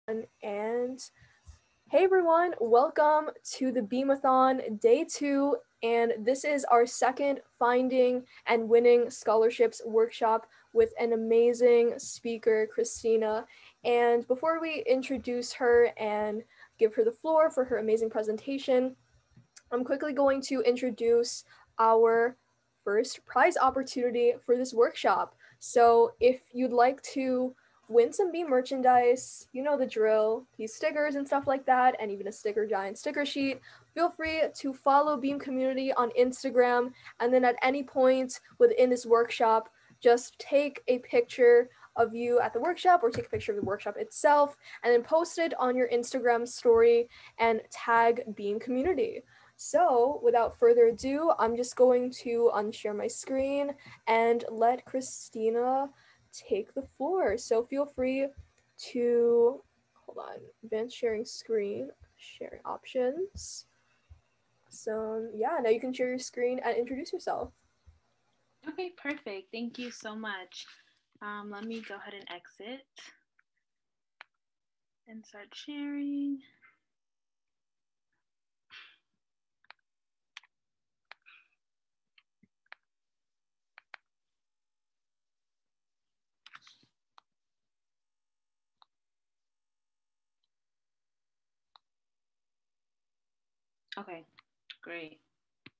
And hey everyone, welcome to the BEAMathon Day 2, and this is our second Finding and Winning Scholarships workshop with an amazing speaker, Christina. And before we introduce her and give her the floor for her amazing presentation, I'm quickly going to introduce our first prize opportunity for this workshop. So if you'd like to win some Beam merchandise, you know the drill, these stickers and stuff like that, and even a giant sticker sheet, feel free to follow Beam Community on Instagram, and then at any point within this workshop, just take a picture of you at the workshop or take a picture of the workshop itself and then post it on your Instagram story and tag Beam Community. So without further ado, I'm just going to unshare my screen and let Christina take the floor. So feel free to, hold on, advanced sharing screen, sharing options. So yeah, now you can share your screen and introduce yourself. Okay, perfect. Thank you so much. Let me go ahead and exit and start sharing. Okay, great.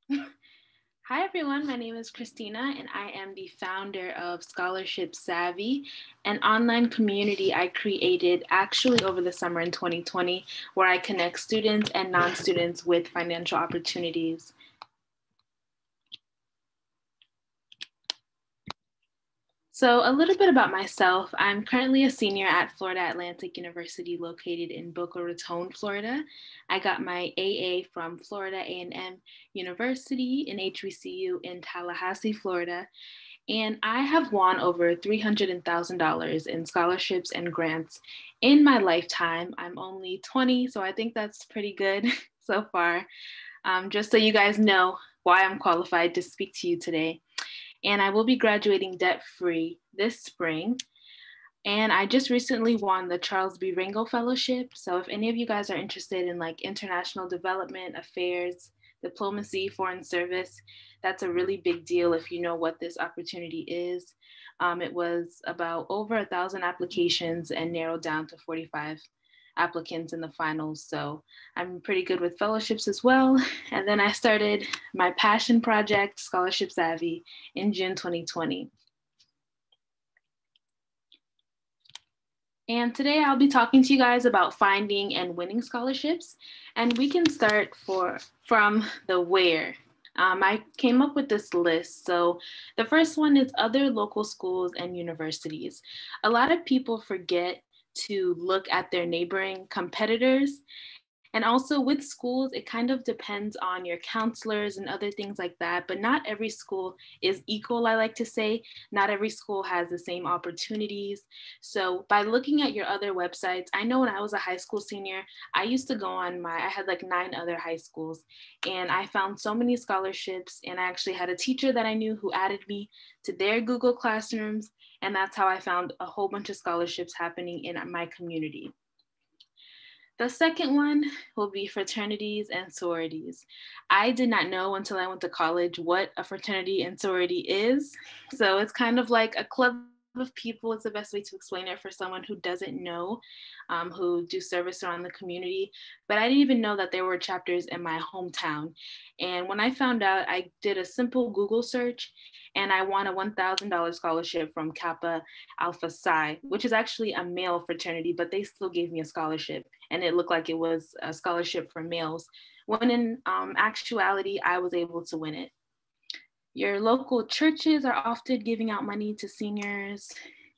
Hi everyone, my name is Christina and I am the founder of Scholarship Savvy, an online community I created actually over the summer in 2020 where I connect students and non-students with financial opportunities. So a little bit about myself. I'm currently a senior at Florida Atlantic University located in Boca Raton, Florida. I got my AA from Florida A&M University in HBCU in Tallahassee, Florida. And I have won over $300,000 in scholarships and grants in my lifetime. I'm only 20, so I think that's pretty good so far. Just so you guys know why I'm qualified to speak to you today. And I will be graduating debt-free this spring. And I just recently won the Charles B. Ringo Fellowship. So if any of you guys are interested in like international development affairs, diplomacy, foreign service, that's a really big deal if you know what this opportunity is. It was about over 1,000 applications and narrowed down to 45 applicants in the finals. So I'm pretty good with fellowships as well. And then I started my passion project, Scholarship Savvy, in June 2020. And today I'll be talking to you guys about finding and winning scholarships. And we can start from the where. I came up with this list. So the first one is other local schools and universities. A lot of people forget to look at their neighboring competitors. And also with schools, it kind of depends on your counselors and other things like that. But not every school is equal, I like to say. Not every school has the same opportunities. So by looking at your other websites, I know when I was a high school senior, I used to go on I had like 9 other high schools, and I found so many scholarships. And I actually had a teacher that I knew who added me to their Google Classrooms. And that's how I found a whole bunch of scholarships happening in my community. The second one will be fraternities and sororities. I did not know until I went to college what a fraternity and sorority is. So it's kind of like a club of people. It's the best way to explain it for someone who doesn't know, who do service around the community. But I didn't even know that there were chapters in my hometown. And when I found out, I did a simple Google search and I won a $1,000 scholarship from Kappa Alpha Psi, which is actually a male fraternity, but they still gave me a scholarship. And it looked like it was a scholarship for males, when in actuality, I was able to win it. Your local churches are often giving out money to seniors.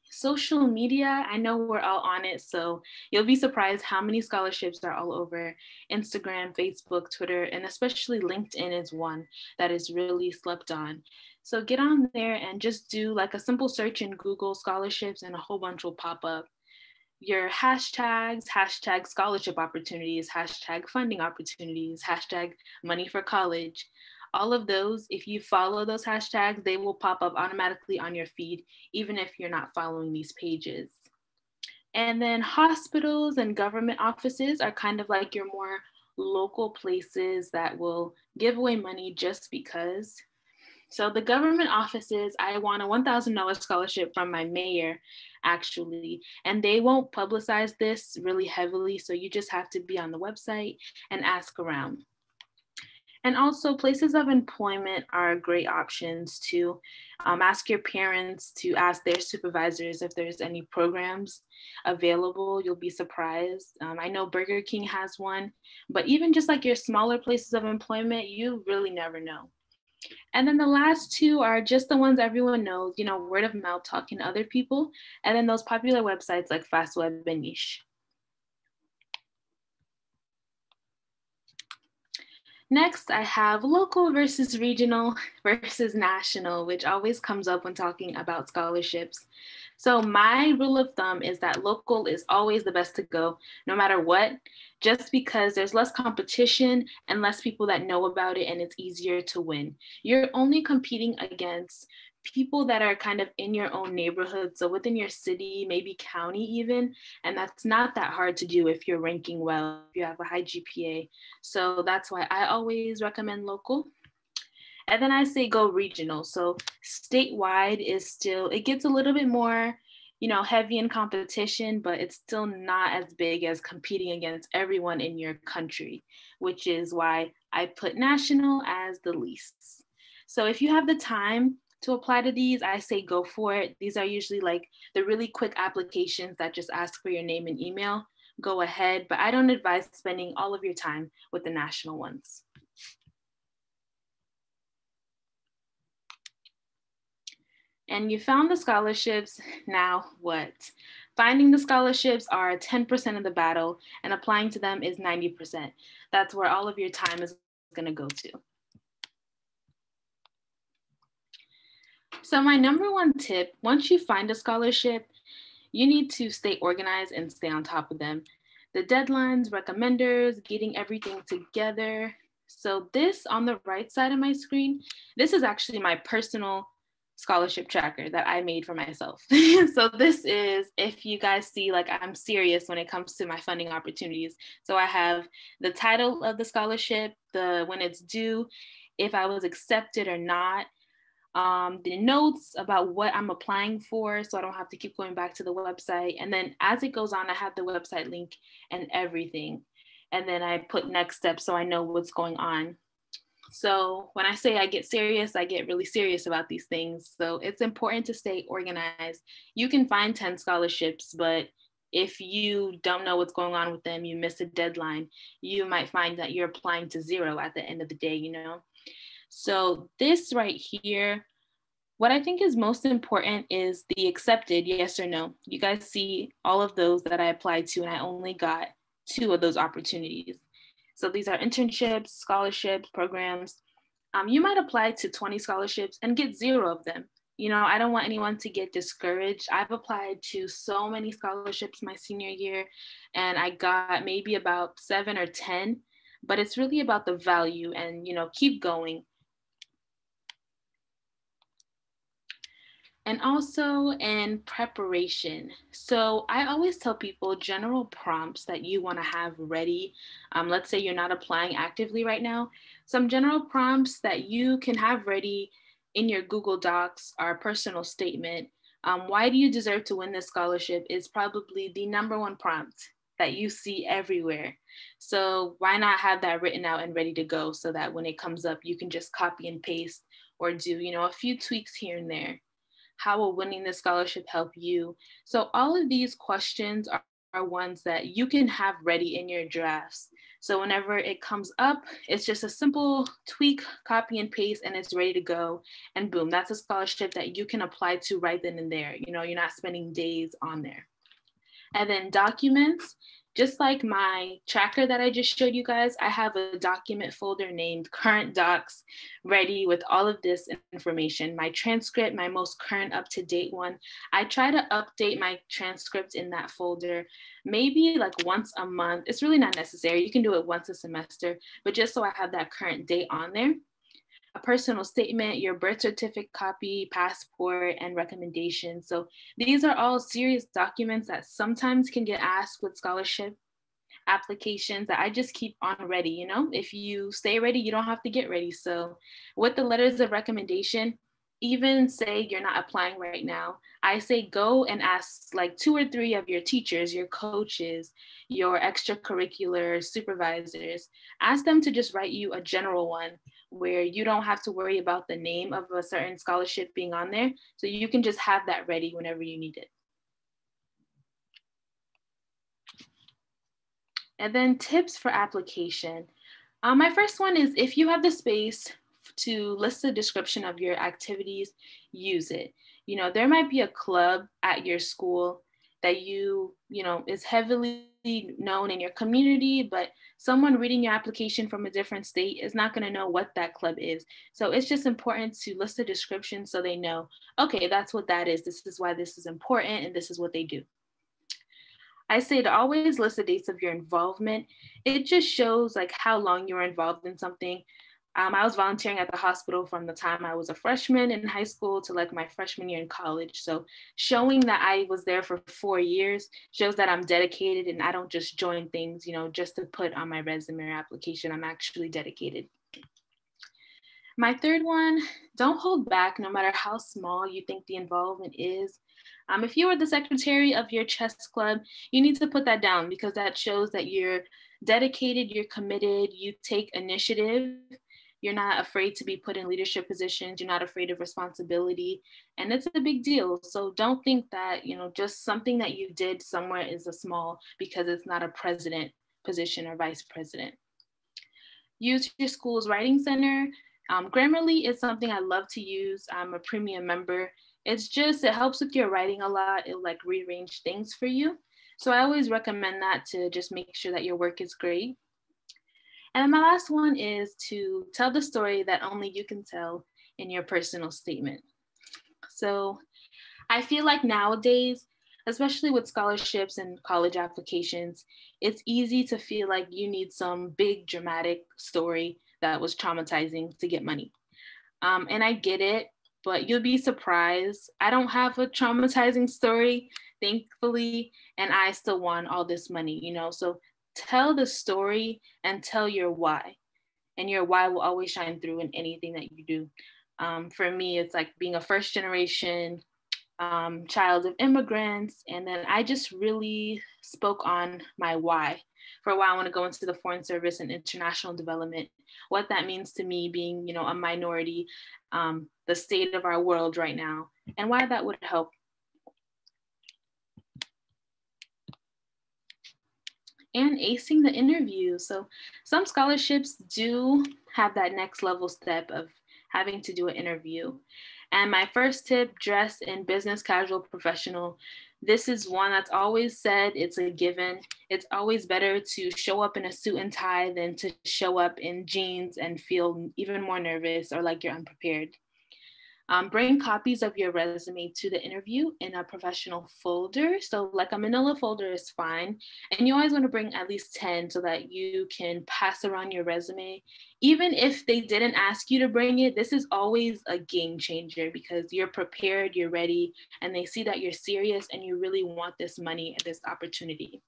Social media, I know we're all on it, so you'll be surprised how many scholarships are all over Instagram, Facebook, Twitter, and especially LinkedIn is one that is really slept on. So get on there and just do like a simple search in Google scholarships and a whole bunch will pop up. Your hashtags, hashtag scholarship opportunities, hashtag funding opportunities, hashtag money for college. All of those, if you follow those hashtags, they will pop up automatically on your feed, even if you're not following these pages. And then hospitals and government offices are kind of like your more local places that will give away money just because. So the government offices, I won a $1,000 scholarship from my mayor, actually, and they won't publicize this really heavily. So you just have to be on the website and ask around. And also places of employment are great options to ask your parents, to ask their supervisors if there's any programs available. You'll be surprised. I know Burger King has one, but even just like your smaller places of employment, you really never know. And then the last two are just the ones everyone knows, you know, word of mouth, talking to other people, and then those popular websites like FastWeb and Niche. Next, I have local versus regional versus national, which always comes up when talking about scholarships. So my rule of thumb is that local is always the best to go, no matter what, just because there's less competition and less people that know about it, and it's easier to win. You're only competing against people that are kind of in your own neighborhood, so within your city, maybe county even, and that's not that hard to do if you're ranking well, if you have a high GPA. So that's why I always recommend local. And then I say go regional. So statewide is still, it gets a little bit more, you know, heavy in competition, but it's still not as big as competing against everyone in your country, which is why I put national as the least. So if you have the time to apply to these, I say go for it. These are usually like the really quick applications that just ask for your name and email. Go ahead, but I don't advise spending all of your time with the national ones. And you found the scholarships, now what? Finding the scholarships are 10% of the battle, and applying to them is 90%. That's where all of your time is gonna go to. So my number one tip, once you find a scholarship, you need to stay organized and stay on top of them. The deadlines, recommenders, getting everything together. So this on the right side of my screen, this is actually my personal scholarship tracker that I made for myself. So this is, if you guys see, like I'm serious when it comes to my funding opportunities. So I have the title of the scholarship, the when it's due, if I was accepted or not, the notes about what I'm applying for, so I don't have to keep going back to the website. And then as it goes on, I have the website link and everything. And then I put next steps so I know what's going on. So when I say I get serious, I get really serious about these things. So it's important to stay organized. You can find 10 scholarships, but if you don't know what's going on with them, you miss a deadline, you might find that you're applying to 0 at the end of the day, you know? So this right here, what I think is most important is the accepted, yes or no. You guys see all of those that I applied to, and I only got 2 of those opportunities. So these are internships, scholarships, programs. You might apply to 20 scholarships and get 0 of them. You know, I don't want anyone to get discouraged. I've applied to so many scholarships my senior year, and I got maybe about 7 or 10, but it's really about the value and, you know, keep going. And also in preparation. So I always tell people general prompts that you want to have ready. Let's say you're not applying actively right now. Some general prompts that you can have ready in your Google Docs are a personal statement. Why do you deserve to win this scholarship is probably the #1 prompt that you see everywhere. So why not have that written out and ready to go so that when it comes up, you can just copy and paste or do, you know, a few tweaks here and there. How will winning the scholarship help you? So all of these questions are ones that you can have ready in your drafts. So whenever it comes up, it's just a simple tweak, copy and paste, and it's ready to go. And boom, that's a scholarship that you can apply to right then and there. You know, you're not spending days on there. And then documents, just like my tracker that I just showed you guys, I have a document folder named current docs ready with all of this information. My transcript, my most current up-to-date one. I try to update my transcript in that folder maybe like once a month. It's really not necessary. You can do it once a semester, but just so I have that current date on there. a personal statement, your birth certificate copy, passport, and recommendation. So these are all serious documents that sometimes can get asked with scholarship applications that I just keep on ready. You know, if you stay ready, you don't have to get ready. So with the letters of recommendation, even say you're not applying right now, I say go and ask like 2 or 3 of your teachers, your coaches, your extracurricular supervisors. Ask them to just write you a general one where you don't have to worry about the name of a certain scholarship being on there. So you can just have that ready whenever you need it. And then tips for application. My first one is if you have the space to list the description of your activities, use it. You know, there might be a club at your school that you know, is heavily known in your community, but someone reading your application from a different state is not going to know what that club is. So it's just important to list the description so they know, okay, that's what that is. This is why this is important, and this is what they do. I say to always list the dates of your involvement. It just shows like how long you were involved in something. I was volunteering at the hospital from the time I was a freshman in high school to like my freshman year in college. So showing that I was there for 4 years shows that I'm dedicated and I don't just join things, you know, just to put on my resume or application. I'm actually dedicated. My third one, don't hold back no matter how small you think the involvement is. If you are the secretary of your chess club, you need to put that down because that shows that you're dedicated, you're committed, you take initiative, you're not afraid to be put in leadership positions, you're not afraid of responsibility, and it's a big deal. So don't think that, you know, just something that you did somewhere is a small because it's not a president position or vice president. Use your school's writing center. Grammarly is something I love to use. I'm a premium member. It's just, it helps with your writing a lot. It'll like rearrange things for you. So I always recommend that to just make sure that your work is great. And then my last one is to tell the story that only you can tell in your personal statement. So I feel like nowadays, especially with scholarships and college applications, it's easy to feel like you need some big dramatic story that was traumatizing to get money. And I get it, but you'll be surprised. I don't have a traumatizing story, thankfully, and I still won all this money, you know? So tell the story and tell your why. And your why will always shine through in anything that you do. For me, it's like being a first generation child of immigrants. And then I just really spoke on my why. For a while, I want to go into the foreign service and international development, what that means to me being, you know, a minority, the state of our world right now, and why that would help. And acing the interview. So some scholarships do have that next level step of having to do an interview. And my first tip, dress in business casual professional. This is one that's always said, it's a given. It's always better to show up in a suit and tie than to show up in jeans and feel even more nervous or like you're unprepared. Bring copies of your resume to the interview in a professional folder. So like a manila folder is fine. And you always want to bring at least 10 so that you can pass around your resume. Even if they didn't ask you to bring it, this is always a game changer because you're prepared, you're ready, and they see that you're serious and you really want this money and this opportunity.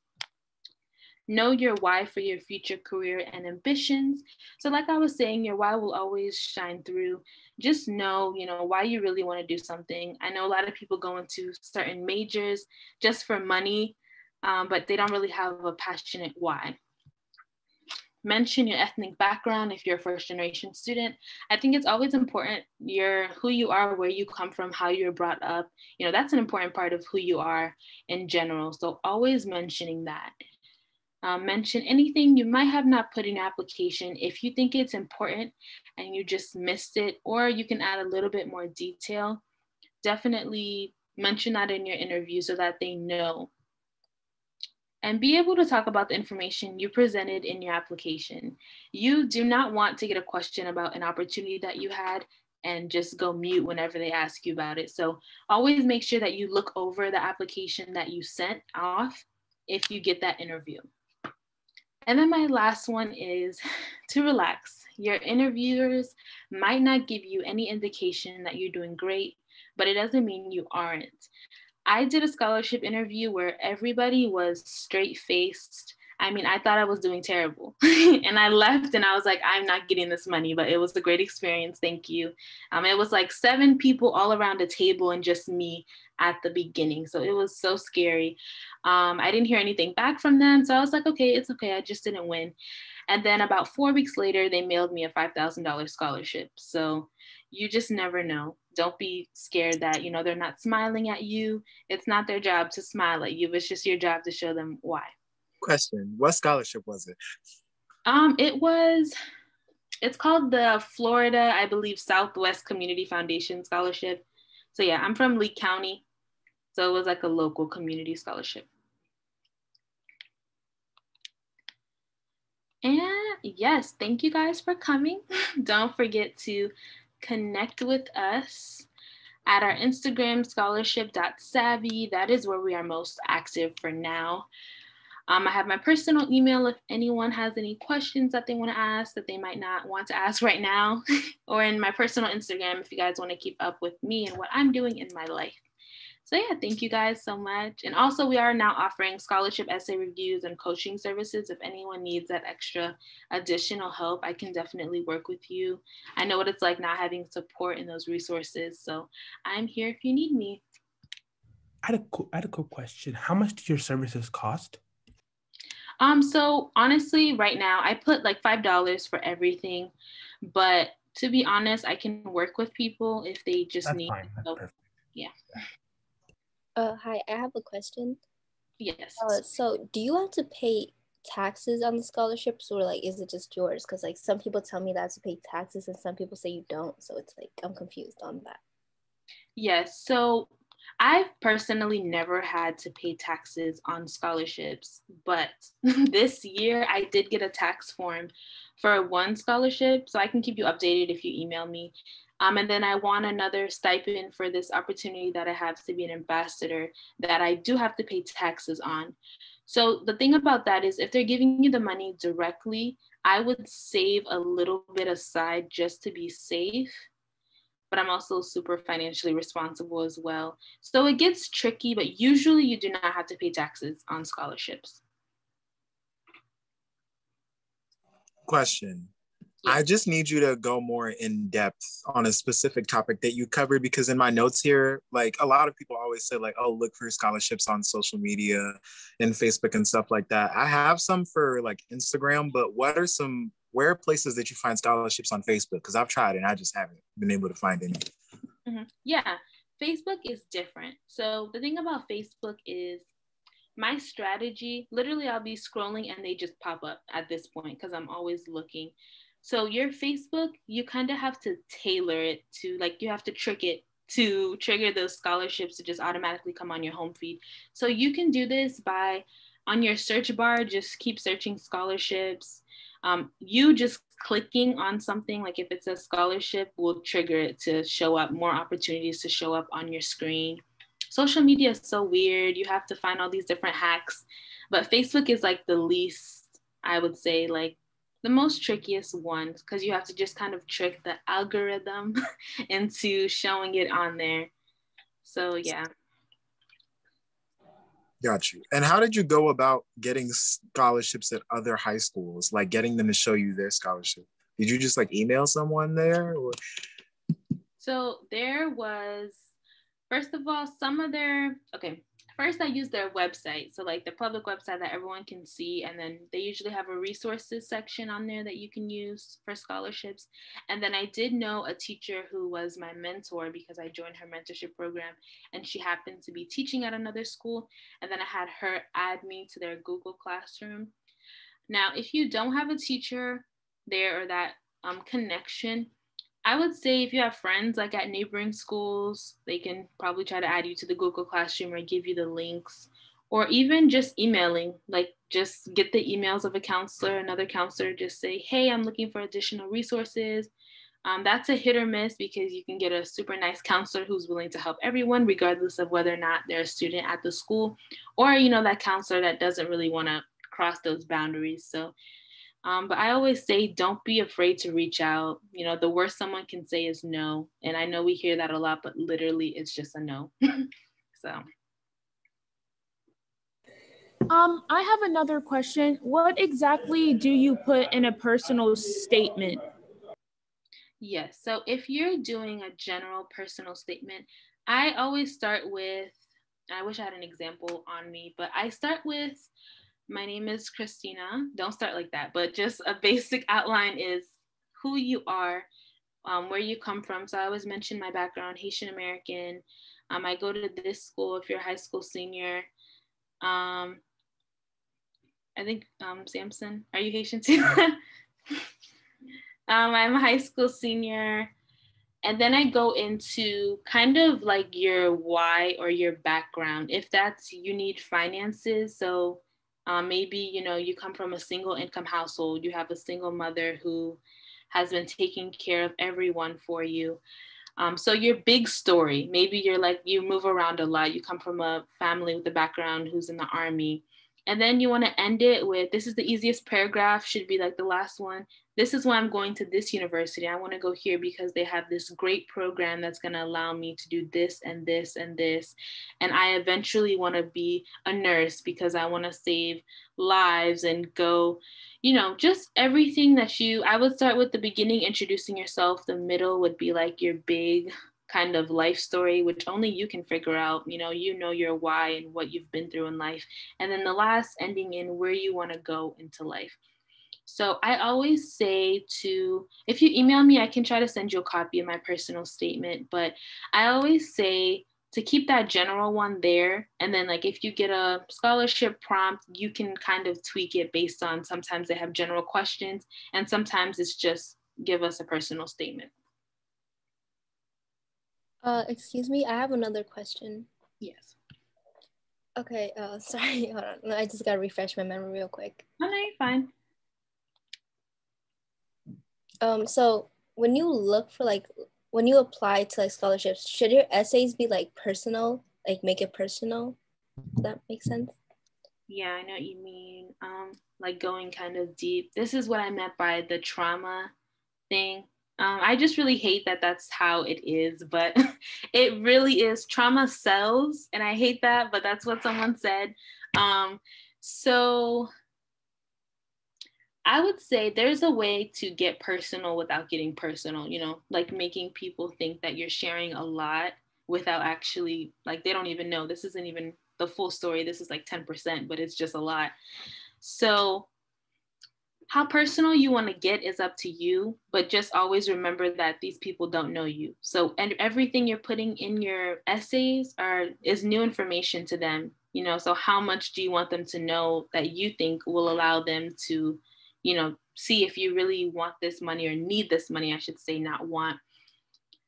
Know your why for your future career and ambitions. So like I was saying, your why will always shine through. Just know, you know, why you really want to do something. I know a lot of people go into certain majors just for money, but they don't really have a passionate why. Mention your ethnic background if you're a first generation student. I think it's always important who you are, where you come from, how you're brought up. You know, that's an important part of who you are in general. So always mentioning that. Mention anything you might have not put in your application if you think it's important and you just missed it, or you can add a little bit more detail. Definitely mention that in your interview so that they know. And be able to talk about the information you presented in your application. You do not want to get a question about an opportunity that you had and just go mute whenever they ask you about it. So always make sure that you look over the application that you sent off if you get that interview. And then my last one is to relax. Your interviewers might not give you any indication that you're doing great, but it doesn't mean you aren't. I did a scholarship interview where everybody was straight faced. I mean, I thought I was doing terrible. And I left and I was like, I'm not getting this money, but it was a great experience. Thank you. It was like 7 people all around a table and just me at the beginning. So it was so scary. I didn't hear anything back from them. So I was like, okay, it's okay. I just didn't win. And then about 4 weeks later, they mailed me a $5,000 scholarship. So you just never know. Don't be scared that, they're not smiling at you. It's not their job to smile at you. It's just your job to show them why. Question, what scholarship was it? It's called the Florida, I believe, Southwest Community Foundation Scholarship. So yeah, I'm from Lee County. So it was like a local community scholarship. And yes, thank you guys for coming. Don't forget to connect with us at our Instagram, scholarship.savvy. That is where we are most active for now. I have my personal email if anyone has any questions that they want to ask that they might not want to ask right now, or in my personal Instagram if you guys want to keep up with me and what I'm doing in my life. So yeah, thank you guys so much. And also we are now offering scholarship essay reviews and coaching services. If anyone needs that extra additional help, I can definitely work with you. I know what it's like not having support in those resources. So I'm here if you need me. I had a quick question. How much do your services cost? So honestly, right now I put like $5 for everything, but to be honest, I can work with people if they just That's need fine. That's help. perfect. Yeah. Hi, I have a question. Yes. So do you have to pay taxes on the scholarships, or like is it just yours? Because like some people tell me that I have to pay taxes and some people say you don't. So it's like I'm confused on that. Yes. So I've personally never had to pay taxes on scholarships, but this year I did get a tax form for one scholarship. So I can keep you updated if you email me. And then I want another stipend for this opportunity that I have to be an ambassador that I do have to pay taxes on. So the thing about that is if they're giving you the money directly, I would save a little bit aside just to be safe, but I'm also super financially responsible as well. So it gets tricky, but usually you do not have to pay taxes on scholarships. Question. Yeah. I just need you to go more in depth on a specific topic that you covered, because in my notes here, like a lot of people always say like, oh, look for scholarships on social media and Facebook and stuff like that. I have some for like Instagram, but where are places that you find scholarships on Facebook? Because I've tried and I just haven't been able to find any. Mm-hmm. Yeah, Facebook is different. So the thing about Facebook is my strategy, literally I'll be scrolling and they just pop up at this point because I'm always looking. So your Facebook, you kind of have to tailor it to, like, you have to trick it to trigger those scholarships to just automatically come on your home feed. So you can do this by, on your search bar, just keep searching scholarships. You just clicking on something, like if it's a scholarship, will trigger it to show up, more opportunities to show up on your screen. Social media is so weird. You have to find all these different hacks, but Facebook is like the least, I would say, like the most trickiest one, because you have to just kind of trick the algorithm into showing it on there. So yeah. Got you. And how did you go about getting scholarships at other high schools, like getting them to show you their scholarship? Did you just like email someone there? Or? So there was, first of all, first I used their website. So like the public website that everyone can see. And then they usually have a resources section on there that you can use for scholarships. And then I did know a teacher who was my mentor because I joined her mentorship program and she happened to be teaching at another school. And then I had her add me to their Google Classroom. Now, if you don't have a teacher there or that connection, I would say if you have friends like at neighboring schools, they can probably try to add you to the Google Classroom or give you the links, or even just emailing, like just get the emails of a counselor, another counselor, just say, hey, I'm looking for additional resources. That's a hit or miss because you can get a super nice counselor who's willing to help everyone, regardless of whether or not they're a student at the school, or, that counselor that doesn't really want to cross those boundaries. So, but I always say, don't be afraid to reach out. You know, the worst someone can say is no. And I know we hear that a lot, but literally it's just a no. So. I have another question. What exactly do you put in a personal statement? Yes. So if you're doing a general personal statement, I always start with, I wish I had an example on me, but I start with, my name is Christina. Don't start like that, but just a basic outline is who you are, where you come from. So I always mention my background, Haitian American. I go to this school if you're a high school senior. I think Samson, are you Haitian too? I'm a high school senior. And then I go into kind of like your why or your background. If that's, you need finances. So maybe, you know, you come from a single income household, you have a single mother who has been taking care of everyone for you. So your big story, maybe you're like, you move around a lot. You come from a family with a background who's in the army. And then you want to end it with, this is the easiest paragraph, should be like the last one. This is why I'm going to this university. I want to go here because they have this great program that's going to allow me to do this and this and this. And I eventually want to be a nurse because I want to save lives and go, you know, just everything that I would start with the beginning, introducing yourself. The middle would be like your big kind of life story, which only you can figure out. You know your why and what you've been through in life. And then the last ending in where you want to go into life. So I always say if you email me, I can try to send you a copy of my personal statement, but I always say to keep that general one there. And then like, if you get a scholarship prompt, you can kind of tweak it based on, sometimes they have general questions and sometimes it's just give us a personal statement. Excuse me, I have another question. Yes. Okay, sorry, hold on. I just gotta refresh my memory real quick. Oh, no, you're fine. So when you look for when you apply to like scholarships, should your essays be like personal, like make it personal? Does that make sense? Yeah, I know what you mean. Like going kind of deep. This is what I meant by the trauma thing. I just really hate that that's how it is, but it really is. Trauma sells, and I hate that, but that's what someone said. So I would say there's a way to get personal without getting personal, you know, like making people think that you're sharing a lot without actually, like, they don't even know. This isn't even the full story. This is like 10%, but it's just a lot. So how personal you want to get is up to you, but just always remember that these people don't know you. So, and everything you're putting in your essays is new information to them, you know, so how much do you want them to know that you think will allow them to, you know, see if you really want this money or need this money, I should say, not want.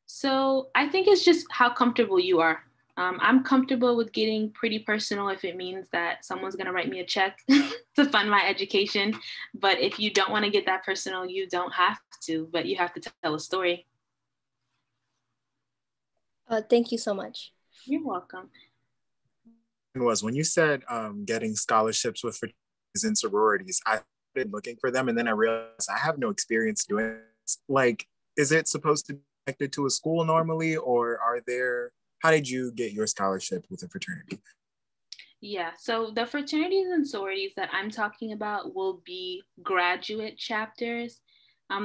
So I think it's just how comfortable you are. I'm comfortable with getting pretty personal if it means that someone's going to write me a check to fund my education. But if you don't want to get that personal, you don't have to, but you have to tell a story. Thank you so much. You're welcome. When you said getting scholarships with fraternities and sororities, I started looking for them and then I realized I have no experience doing this. Like, is it supposed to be connected to a school normally, or how did you get your scholarship with a fraternity? Yeah, so the fraternities and sororities that I'm talking about will be graduate chapters.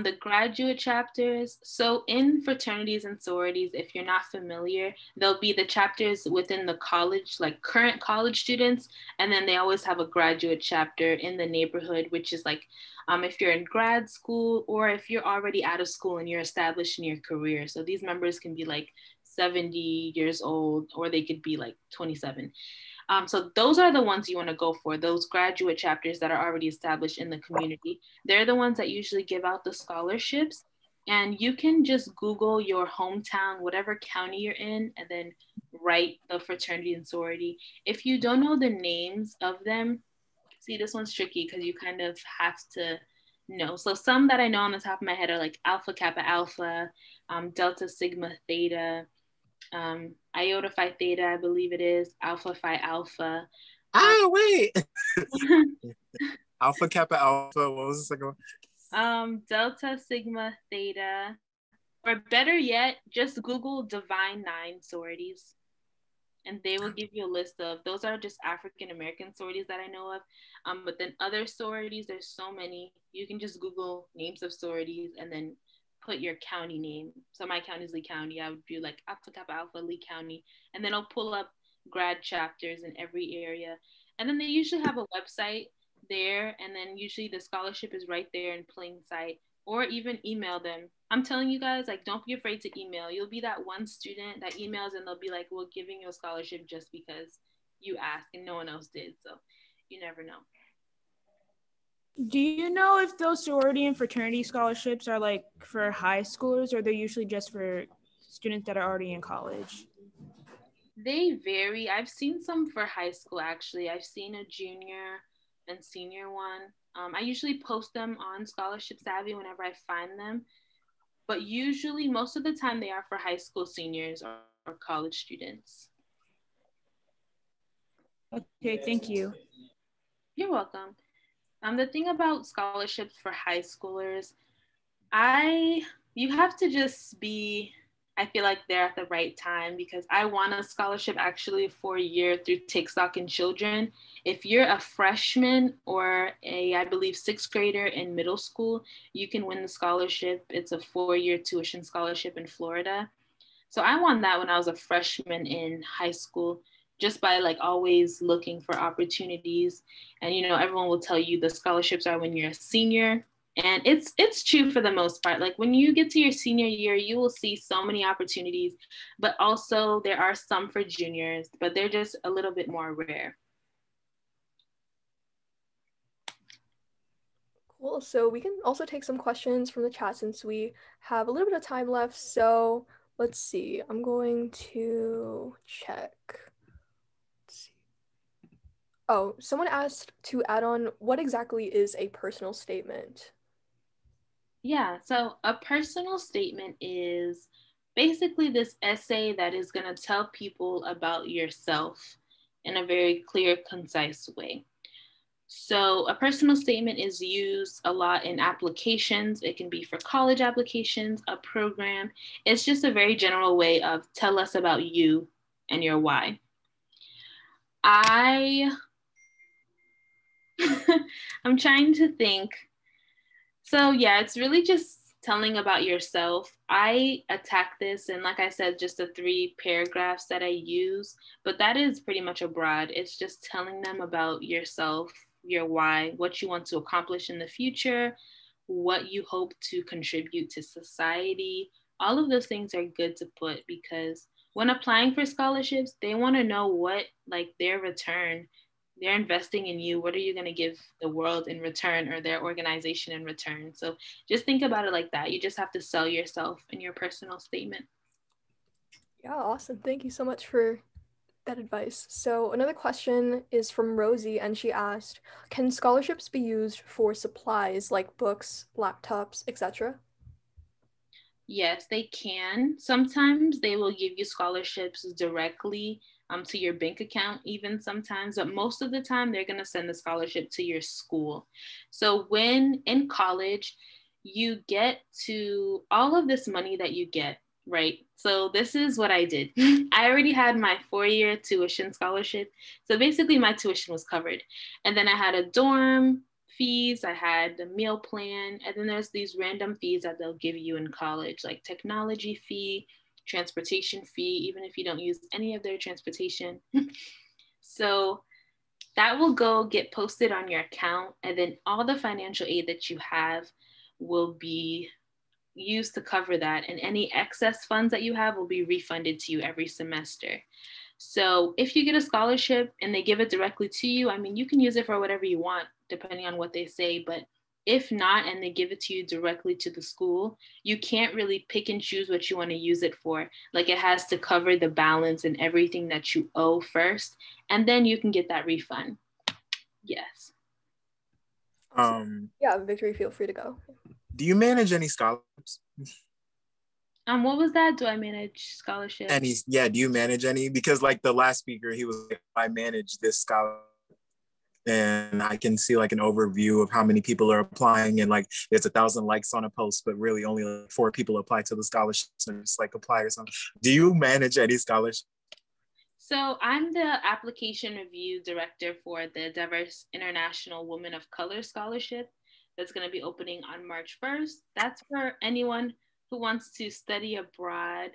The graduate chapters, so in fraternities and sororities, if you're not familiar, there'll be the chapters within the college, like current college students, and then they always have a graduate chapter in the neighborhood, which is like if you're in grad school or if you're already out of school and you're established in your career. So these members can be like 70 years old, or they could be like 27. So those are the ones you want to go for, those graduate chapters that are already established in the community. They're the ones that usually give out the scholarships. And you can just Google your hometown, whatever county you're in, and then write the fraternity and sorority. If you don't know the names of them, see, this one's tricky because you kind of have to know. So some that I know on the top of my head are like Alpha Kappa Alpha, Delta Sigma Theta, Iota Phi Theta, I believe it is, Alpha Phi Alpha. Wait. Alpha, Kappa, Alpha. What was the second one? Delta, Sigma, Theta. Or better yet, just Google Divine Nine sororities. And they will give you a list of, those are just African American sororities that I know of. But then other sororities, there's so many. You can just Google names of sororities and then put your county name. So my county is Lee County. I would do like Alpha Kappa Alpha Lee County. And then I'll pull up grad chapters in every area. And then they usually have a website there. And then usually the scholarship is right there in plain sight. Or even email them. I'm telling you guys, like, don't be afraid to email. You'll be that one student that emails and they'll be like, we're giving you a scholarship just because you asked and no one else did. So you never know. Do you know if those sorority and fraternity scholarships are like for high schoolers, or they're usually just for students that are already in college? They vary. I've seen some for high school, actually. I've seen a junior and senior one. I usually post them on Scholarship Savvy whenever I find them. But usually, most of the time, they are for high school seniors or college students. Okay, thank you. You're welcome. The thing about scholarships for high schoolers, you have to just be, I feel like they're at the right time, because I won a scholarship actually for a year through Take Stock in Children. If you're a freshman or I believe, sixth grader in middle school, you can win the scholarship. It's a 4-year tuition scholarship in Florida. So I won that when I was a freshman in high school, just by like always looking for opportunities. And, everyone will tell you the scholarships are when you're a senior. And it's true for the most part. Like when you get to your senior year, you will see so many opportunities, but also there are some for juniors, but they're just a little bit more rare. Cool. So we can also take some questions from the chat since we have a little bit of time left. So let's see. I'm going to check. Let's see. Oh, someone asked to add on, what exactly is a personal statement? Yeah, so a personal statement is basically this essay that is going to tell people about yourself in a very clear, concise way. So a personal statement is used a lot in applications. It can be for college applications, a program. It's just a very general way of tell us about you and your why. I'm trying to think. So yeah, it's really just telling about yourself. I attack this, and like I said, just the 3 paragraphs that I use, but that is pretty much a broad. It's just telling them about yourself, your why, what you want to accomplish in the future, what you hope to contribute to society. All of those things are good to put, because when applying for scholarships, they want to know what, like, their return. They're investing in you. What are you going to give the world in return, or their organization in return? So just think about it like that. You just have to sell yourself in your personal statement. Yeah, awesome. Thank you so much for that advice. So another question is from Rosie, and she asked, can scholarships be used for supplies like books, laptops, etc.? Yes, they can. Sometimes they will give you scholarships directly to your bank account, even sometimes, but most of the time they're going to send the scholarship to your school. So when in college, you get to all of this money that you get, right? So this is what I did. I already had my 4-year tuition scholarship. So basically my tuition was covered. And then I had a dorm fees, I had the meal plan, and then there's these random fees that they'll give you in college, like technology fee, transportation fee, even if you don't use any of their transportation. So that will go get posted on your account, and then all the financial aid that you have will be used to cover that, and any excess funds that you have will be refunded to you every semester. So if you get a scholarship and they give it directly to you, I mean, you can use it for whatever you want, depending on what they say. But if not, and they give it to you directly to the school, you can't really pick and choose what you want to use it for. Like, it has to cover the balance and everything that you owe first, and then you can get that refund. Yes. Yeah, Victory, feel free to go. Do you manage any scholarships? What was that? Do I manage scholarships? Do you manage any? Because like the last speaker, he was like, I manage this scholarship. and I can see like an overview of how many people are applying, and like there's 1,000 likes on a post, but really only like 4 people apply to the scholarships and just like apply or something. Do you manage any scholarships? So I'm the application review director for the Diverse International Women of Color Scholarship that's going to be opening on March 1st. That's for anyone who wants to study abroad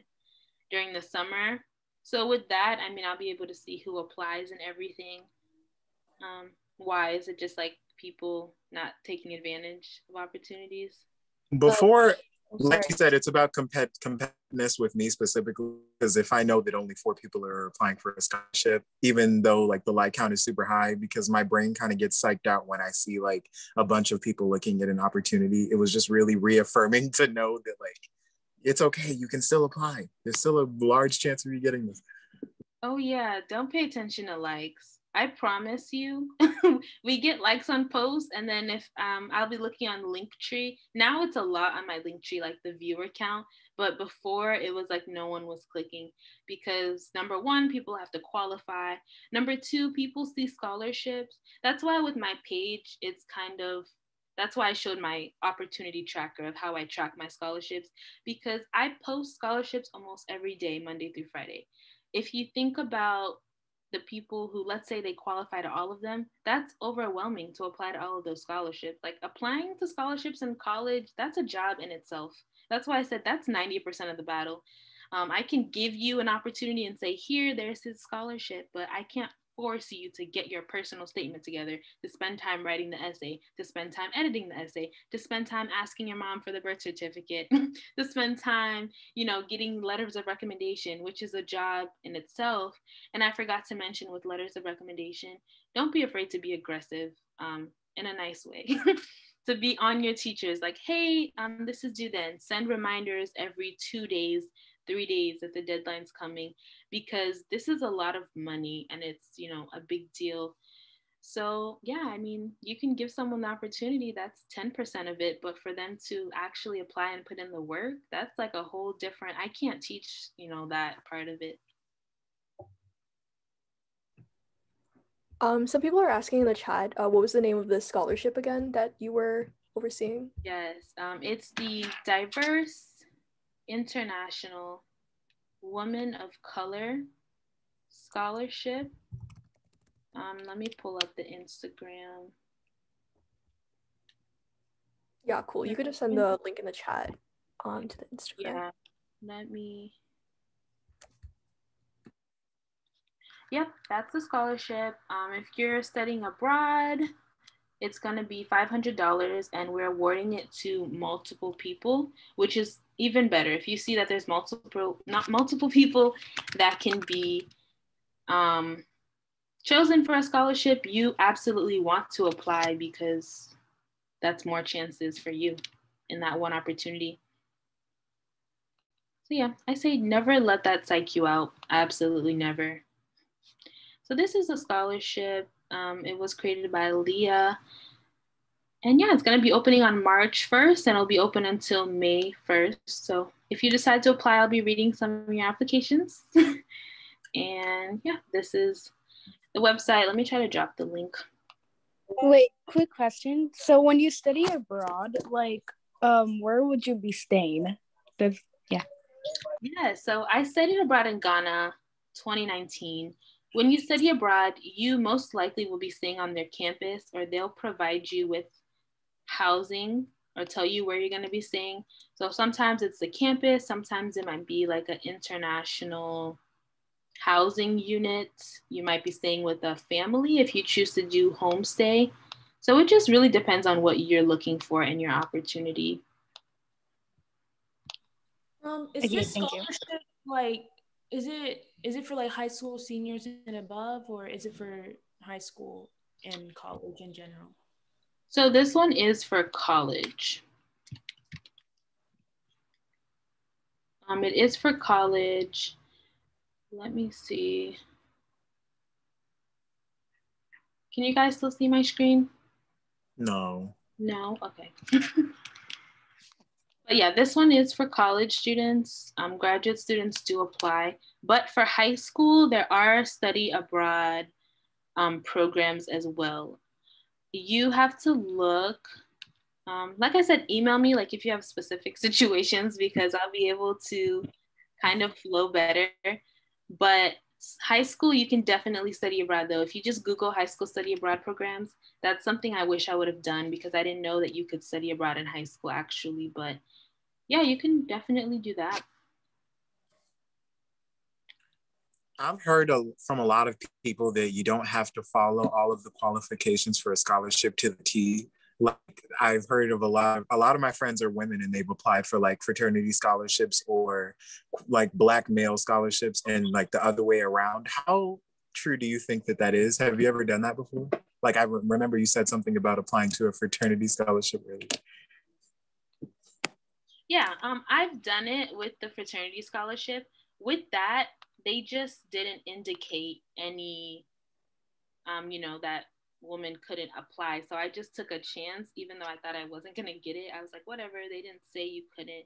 during the summer. So with that, I mean, I'll be able to see who applies and everything. Why? Is it just like people not taking advantage of opportunities? Before, like you said, it's about competitiveness with me specifically, because if I know that only 4 people are applying for a scholarship, even though like the like count is super high, because my brain kind of gets psyched out when I see like a bunch of people looking at an opportunity. It was just really reaffirming to know that like, it's okay, you can still apply. There's still a large chance of you getting this. Oh yeah, don't pay attention to likes. I promise you, we get likes on posts, and then if I'll be looking on Linktree. Now it's a lot on my Linktree, like the viewer count, but before it was like no one was clicking because number 1, people have to qualify. Number 2, people see scholarships. That's why with my page, it's kind of, that's why I showed my opportunity tracker of how I track my scholarships, because I post scholarships almost every day, Monday through Friday. If you think about the people who, let's say they qualify to all of them, that's overwhelming to apply to all of those scholarships. Like applying to scholarships in college, that's a job in itself. That's why I said that's 90% of the battle. I can give you an opportunity and say, here, there's this scholarship, but I can't force you to get your personal statement together, to spend time writing the essay, to spend time editing the essay, to spend time asking your mom for the birth certificate, to spend time, you know, getting letters of recommendation, which is a job in itself. And I forgot to mention with letters of recommendation, don't be afraid to be aggressive in a nice way. To be on your teachers, like, hey, this is due then. Send reminders every 2 days, 3 days if the deadline's coming, because this is a lot of money and it's, you know, a big deal. So yeah, I mean, you can give someone the opportunity, that's 10% of it, but for them to actually apply and put in the work, that's like a whole different, I can't teach, you know, that part of it. Some people are asking in the chat, what was the name of the scholarship again that you were overseeing? Yes, it's the Diverse International Woman of Color Scholarship. Let me pull up the Instagram. Yeah, cool. You could just send the link in the chat to the Instagram. Yeah, let me. Yep, that's the scholarship. If you're studying abroad, it's going to be $500, and we're awarding it to multiple people, which is even better. If you see that there's multiple people that can be chosen for a scholarship, you absolutely want to apply because that's more chances for you in that one opportunity. So yeah, I say never let that psych you out. Absolutely never. So this is a scholarship. It was created by Leah. And yeah, it's going to be opening on March 1st, and it'll be open until May 1st. So if you decide to apply, I'll be reading some of your applications. And yeah, this is the website. Let me try to drop the link. Wait, quick question. So when you study abroad, like, where would you be staying? Yeah, so I studied abroad in Ghana, 2019. When you study abroad, you most likely will be staying on their campus, or they'll provide you with housing or tell you where you're going to be staying. So sometimes it's the campus, sometimes it might be like an international housing unit. You might be staying with a family if you choose to do homestay. So it just really depends on what you're looking for in your opportunity. Is this scholarship like, is it for like high school seniors and above, or is it for high school and college in general? So this one is for college. It is for college. Let me see. Can you guys still see my screen? No. No? Okay. But yeah, this one is for college students. Graduate students do apply. But for high school, there are study abroad programs as well. you have to look, like I said, email me, like if you have specific situations, because I'll be able to kind of flow better. But high school, you can definitely study abroad though. If you just Google high school study abroad programs, that's something I wish I would have done because I didn't know that you could study abroad in high school actually. But yeah, you can definitely do that. I've heard from a lot of people that you don't have to follow all of the qualifications for a scholarship to the T. Like I've heard of a lot of my friends are women and they've applied for like fraternity scholarships or like Black male scholarships and like the other way around. How true do you think that that is? Have you ever done that before? Like I remember you said something about applying to a fraternity scholarship earlier. Yeah, I've done it with the fraternity scholarship. With that, they just didn't indicate any, that women couldn't apply. So I just took a chance, even though I thought I wasn't going to get it. I was like, whatever, they didn't say you couldn't.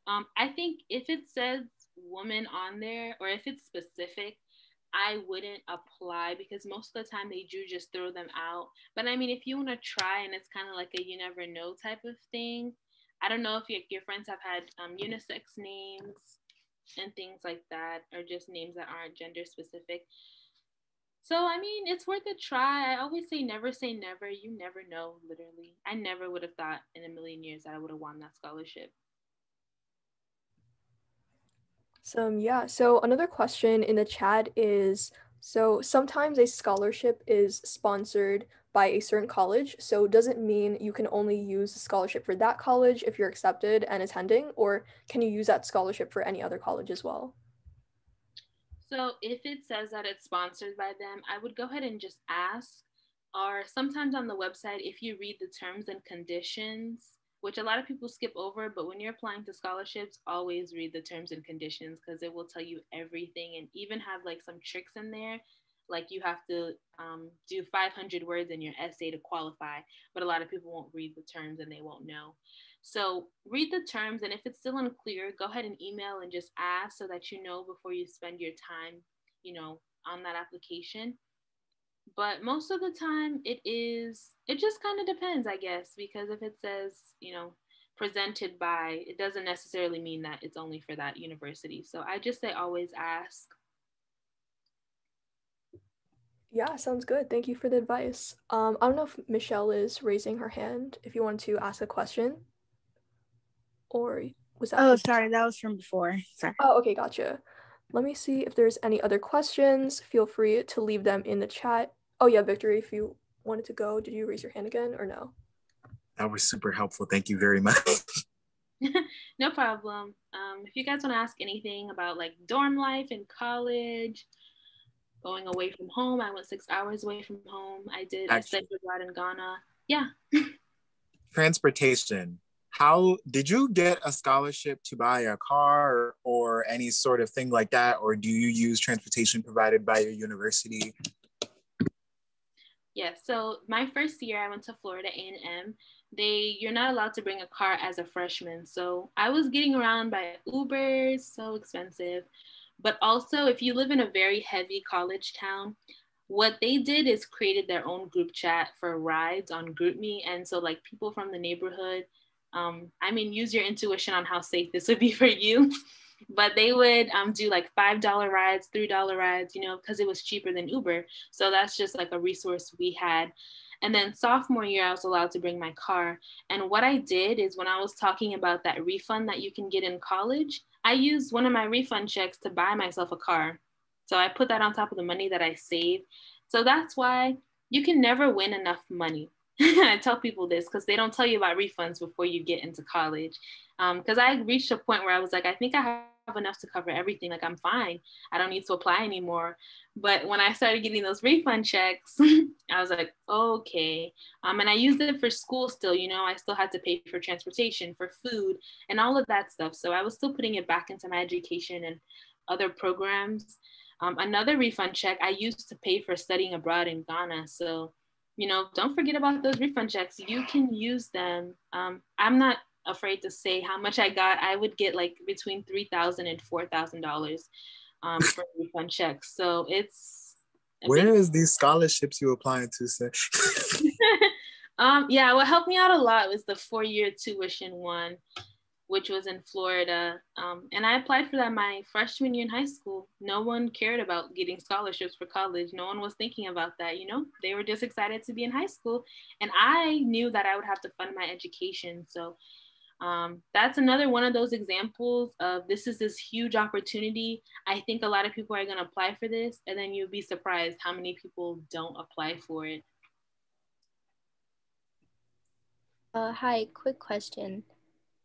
I think if it says woman on there, or if it's specific, I wouldn't apply because most of the time they do just throw them out. But I mean, if you want to try and it's kind of like a you never know type of thing, I don't know if your friends have had unisex names and things like that, or just names that aren't gender specific. So, I mean, it's worth a try. I always say never say never. You never know, literally. I never would have thought in a million years that I would have won that scholarship. So another question in the chat is, so sometimes a scholarship is sponsored by a certain college. So does it mean you can only use a scholarship for that college if you're accepted and attending, or can you use that scholarship for any other college as well? So if it says that it's sponsored by them, I would go ahead and just ask. Or sometimes on the website, if you read the terms and conditions, which a lot of people skip over, but when you're applying to scholarships, always read the terms and conditions because it will tell you everything and even have like some tricks in there. Like you have to do 500 words in your essay to qualify, but a lot of people won't read the terms and they won't know. So read the terms, and if it's still unclear, go ahead and email and just ask so that you know before you spend your time, on that application. But most of the time it just kind of depends, I guess, because if it says, presented by, it doesn't necessarily mean that it's only for that university. So I just say always ask. Yeah, sounds good. Thank you for the advice. I don't know if Michelle is raising her hand if you want to ask a question. Or was that? Oh, sorry, that was from before. Sorry. Oh, okay, gotcha. Let me see if there's any other questions. Feel free to leave them in the chat. Oh yeah, Victory, if you wanted to go, did you raise your hand again or no? That was super helpful. Thank you very much. No problem. If you guys want to ask anything about like dorm life in college, going away from home, I went 6 hours away from home. I studied abroad in Ghana. Yeah. Transportation. How did you get a scholarship to buy a car or any sort of thing like that? Or do you use transportation provided by your university? Yeah, so my first year I went to Florida A&M. You're not allowed to bring a car as a freshman. So I was getting around by Uber, so expensive. But also if you live in a very heavy college town, what they did is created their own group chat for rides on GroupMe. And so like people from the neighborhood, use your intuition on how safe this would be for you. But they would do like $5 rides, $3 rides, because it was cheaper than Uber. So that's just like a resource we had. And then sophomore year, I was allowed to bring my car. And what I did is when I was talking about that refund that you can get in college, I used one of my refund checks to buy myself a car. So I put that on top of the money that I saved. So that's why you can never win enough money. I tell people this because they don't tell you about refunds before you get into college. Because I reached a point where I was like, I think I have enough to cover everything. Like, I'm fine. I don't need to apply anymore. But when I started getting those refund checks, I was like, okay. And I used it for school still, I still had to pay for transportation, for food, and all of that stuff. So I was still putting it back into my education and other programs. Another refund check I used to pay for studying abroad in Ghana. So, don't forget about those refund checks. You can use them. I'm not afraid to say how much I got. I would get like between $3,000 and $4,000 for refund checks. So it's where is these scholarships you applying to, sir? Yeah, what helped me out a lot was the 4-year tuition one, which was in Florida. And I applied for that my freshman year in high school. No one cared about getting scholarships for college. No one was thinking about that, you know? They were just excited to be in high school. And I knew that I would have to fund my education. So that's another one of those examples of this is this huge opportunity. I think a lot of people are going to apply for this, and then you'll be surprised how many people don't apply for it. Hi, quick question.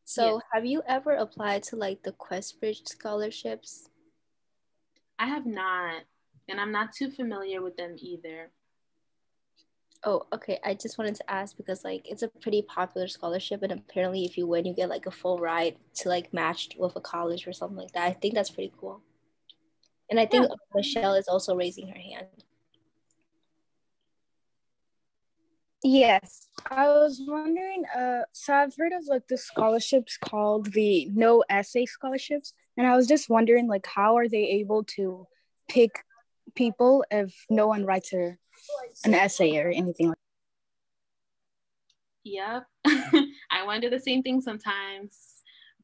So Yes. have you ever applied to like the Questbridge scholarships? I have not, and I'm not too familiar with them either. Oh, okay. I just wanted to ask because like it's a pretty popular scholarship, and apparently if you win, you get like a full ride to like matched with a college or something like that. I think that's pretty cool. And I think Michelle is also raising her hand. Yes, I was wondering. So I've heard of like the scholarships called the no essay scholarships, and I was just wondering like how are they able to pick people if no one writes an essay or anything like that? Yep. I wonder the same thing sometimes.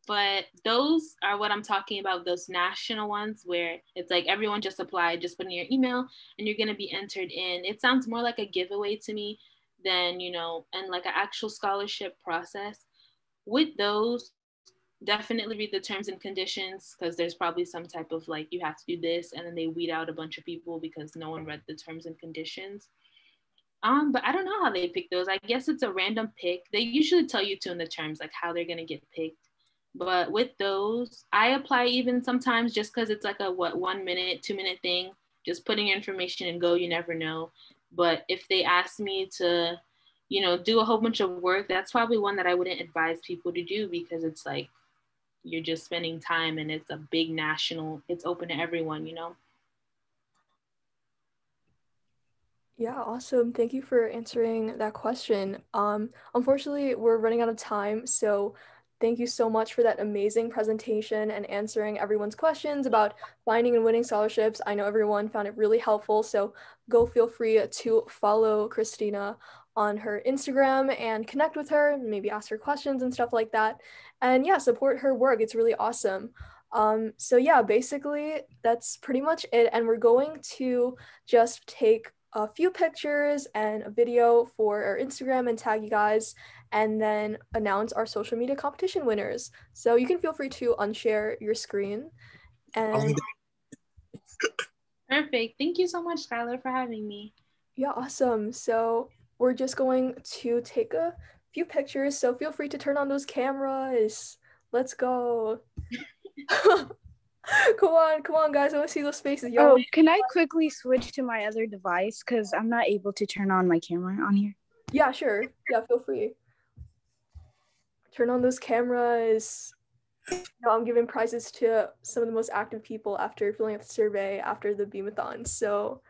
But those are what I'm talking about, those national ones where it's like everyone just applied, just put in your email and you're going to be entered in. It sounds more like a giveaway to me than, you know, and like an actual scholarship process. With those, definitely read the terms and conditions because there's probably some type of like you have to do this and then they weed out a bunch of people because no one read the terms and conditions. But I don't know how they pick those. I guess it's a random pick. They usually tell you to in the terms like how they're gonna get picked. But with those, I apply even sometimes just because it's like a 1 minute, 2 minute thing. Just putting your information and go, you never know. But if they ask me to, you know, do a whole bunch of work, that's probably one that I wouldn't advise people to do because it's like you're just spending time and it's a big national, it's open to everyone, you know? Yeah, awesome. Thank you for answering that question. Unfortunately, we're running out of time, so thank you so much for that amazing presentation and answering everyone's questions about finding and winning scholarships. I know everyone found it really helpful, so go feel free to follow Christina on her Instagram and connect with her, maybe ask her questions and stuff like that. And yeah, support her work. It's really awesome. So yeah, basically that's pretty much it. And we're going to just take a few pictures and a video for our Instagram and tag you guys, and then announce our social media competition winners. So you can feel free to unshare your screen. And Perfect. Thank you so much, Skylar, for having me. yeah, awesome. So we're just going to take a few pictures. So feel free to turn on those cameras. Let's go. Come on, guys. I want to see those faces. Oh, can I quickly switch to my other device because I'm not able to turn on my camera on here? Yeah, sure. Yeah, feel free. Turn on those cameras. You know, I'm giving prizes to some of the most active people after filling out the survey after the BEAMathon. So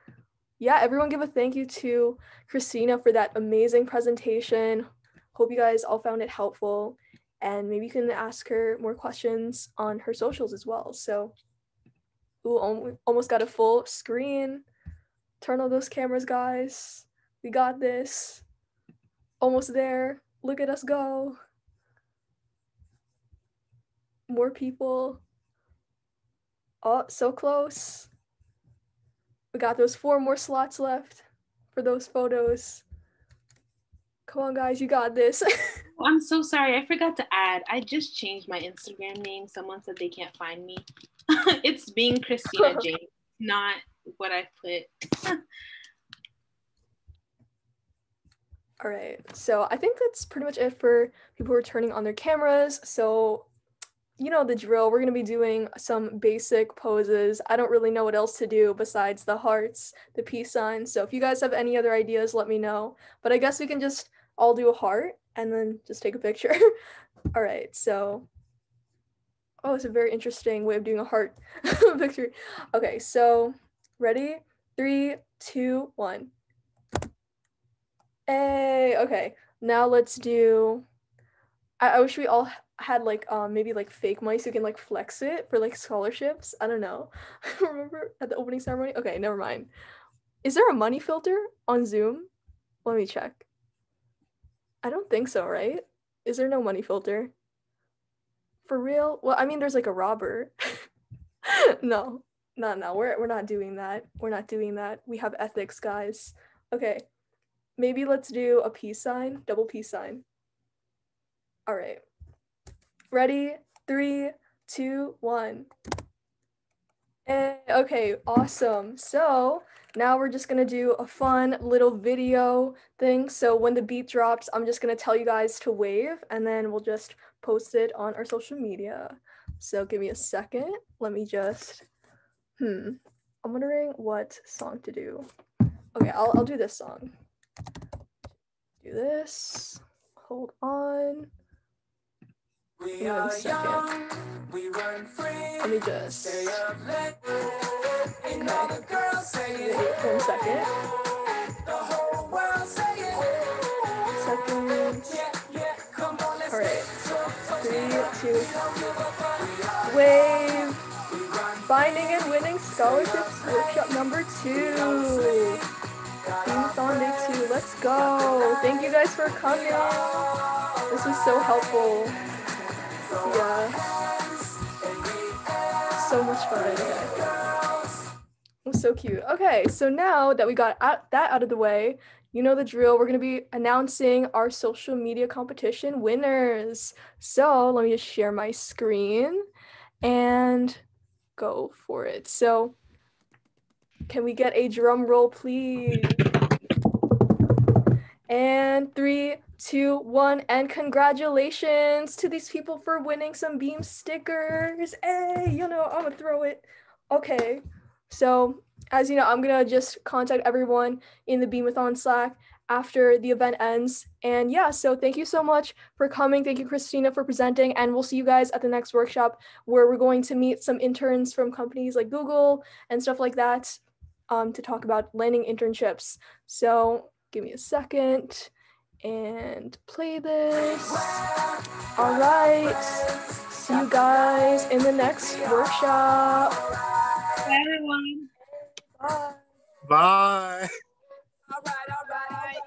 yeah, everyone give a thank you to Christina for that amazing presentation. Hope you guys all found it helpful. And maybe you can ask her more questions on her socials as well. So, ooh, almost got a full screen. Turn on those cameras, guys. We got this. Almost there. Look at us go. More people. Oh, so close. We got those 4 more slots left for those photos. Come on, guys, you got this. I'm so sorry. I forgot to add. I just changed my Instagram name. Someone said they can't find me. It's being Christina James, not what I put. All right, so I think that's pretty much it for people who are turning on their cameras. So, you know the drill. We're going to be doing some basic poses. I don't really know what else to do besides the hearts, the peace sign. So if you guys have any other ideas, let me know. But I guess we can just all do a heart and then just take a picture. All right, so, oh, it's a very interesting way of doing a heart picture. Okay, so ready? 3, 2, 1. Hey, okay. Now let's do, I wish we all had like maybe like fake mice who can like flex it for like scholarships. I don't know. Remember at the opening ceremony? Okay, never mind. Is there a money filter on Zoom? Let me check. I don't think so, right? Is there no money filter? For real? Well, I mean, there's like a robber. No, we're not doing that. We're not doing that. We have ethics, guys. Okay, maybe let's do a peace sign, double peace sign. All right. Ready? 3, 2, 1. Okay, awesome. So now we're just gonna do a fun little video thing. So when the beat drops, I'm just gonna tell you guys to wave and then we'll just post it on our social media. So give me a second. Let me just, I'm wondering what song to do. Okay, I'll do this song. Do this. Hold on. We are young, we run free. Let me just. Okay. Wait 1 second. The whole world say it. All right. 3, 2. Wave. Finding and winning scholarships workshop number 2. BEAMathon day 2. Let's go. Thank you guys for coming. This was so helpful. Yeah. So much fun. Okay. It was so cute. Okay, so now that we got that out of the way, you know the drill. We're going to be announcing our social media competition winners. So let me just share my screen and go for it. So can we get a drum roll, please? And 3, 2, 1, and congratulations to these people for winning some Beam stickers. Hey, you know, I'm gonna throw it. Okay, so as you know, I'm gonna just contact everyone in the BEAMathon Slack after the event ends. And yeah, so thank you so much for coming. Thank you, Christina, for presenting. And we'll see you guys at the next workshop where we're going to meet some interns from companies like Google and stuff like that to talk about landing internships. So give me a second and play this. All right. See you guys in the next workshop. Bye, everyone. Bye. Bye.